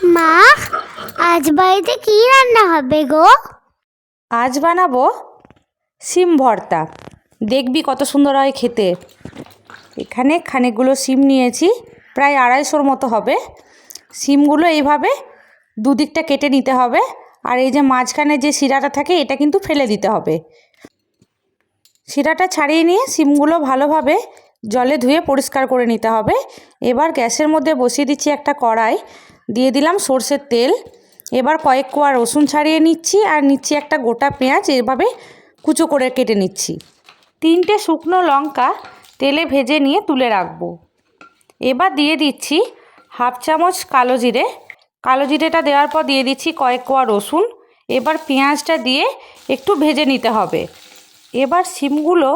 মা, আজ বাড়িতে কি রান্না হবে গো? আজ বানাবো সিম ভর্তা। দেখবি কত সুন্দর হয় খেতে। এখানে খানিকগুলো সিম নিয়েছি, প্রায় 250 মতো হবে। সিমগুলো এইভাবে দুদিকটা কেটে নিতে হবে, আর এই যে মাঝখানে যে শিরাটা থাকে এটা কিন্তু ফেলে দিতে হবে। শিরাটা ছাড়িয়ে নিয়ে সিমগুলো ভালোভাবে জলে ধুয়ে পরিষ্কার করে নিতে হবে। এবার গ্যাসের মধ্যে বসিয়ে দিচ্ছি একটা কড়াই, দিয়ে দিলাম সর্ষের তেল। এবার কয়েক কোয়া রসুন ছাড়িয়ে নিচ্ছি, আর নিচ্ছি একটা গোটা পেঁয়াজ এভাবে কুচো করে কেটে নিচ্ছি। 3টে শুকনো লঙ্কা তেলে ভেজে নিয়ে তুলে রাখবো। এবার দিয়ে দিচ্ছি 1/2 চামচ কালো জিরে। কালো জিরেটা দেওয়ার পর দিয়ে দিচ্ছি কয়েক কোয়া রসুন। এবার পেঁয়াজটা দিয়ে একটু ভেজে নিতে হবে। এবার সিমগুলো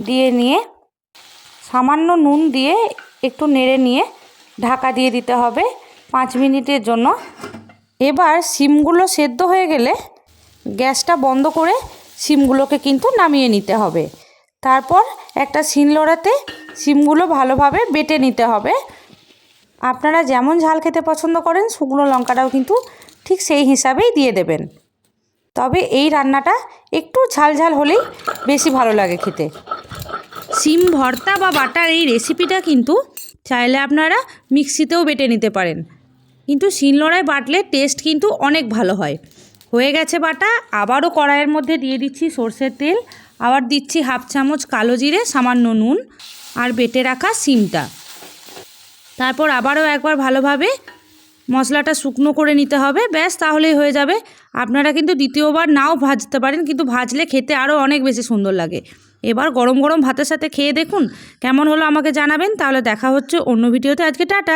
দিয়ে নিয়ে সামান্য নুন দিয়ে একটু নেড়ে নিয়ে ঢাকা দিয়ে দিতে হবে 5 মিনিটের জন্য। এবার সিমগুলো সেদ্ধ হয়ে গেলে গ্যাসটা বন্ধ করে সিমগুলোকে কিন্তু নামিয়ে নিতে হবে। তারপর একটা শিলনোড়াতে সিমগুলো ভালোভাবে বেটে নিতে হবে। আপনারা যেমন ঝাল খেতে পছন্দ করেন শুকনো লঙ্কাটাও কিন্তু ঠিক সেই হিসাবেই দিয়ে দেবেন। তবে এই রান্নাটা একটু ঝাল ঝাল হলেই বেশি ভালো লাগে খেতে। সিম ভর্তা বা বাটার এই রেসিপিটা কিন্তু চাইলে আপনারা মিক্সিতেও বেটে নিতে পারেন, কিন্তু শিলনোড়ায় বাটলে টেস্ট কিন্তু অনেক ভালো হয়। হয়ে গেছে বাটা। আবারও কড়াইয়ের মধ্যে দিয়ে দিচ্ছি সর্ষের তেল, আবার দিচ্ছি 1/2 চামচ কালো জিরে, সামান্য নুন আর বেটে রাখা সিমটা। তারপর আবারও একবার ভালোভাবে মশলাটা শুকনো করে নিতে হবে। ব্যাস, তাহলেই হয়ে যাবে। আপনারা কিন্তু দ্বিতীয়বার নাও ভাজতে পারেন, কিন্তু ভাজলে খেতে আরও অনেক বেশি সুন্দর লাগে। এবার গরম গরম ভাতের সাথে খেয়ে দেখুন কেমন হলো আমাকে জানাবেন। তাহলে দেখা হচ্ছে অন্য ভিডিওতে। আজকে টাটা।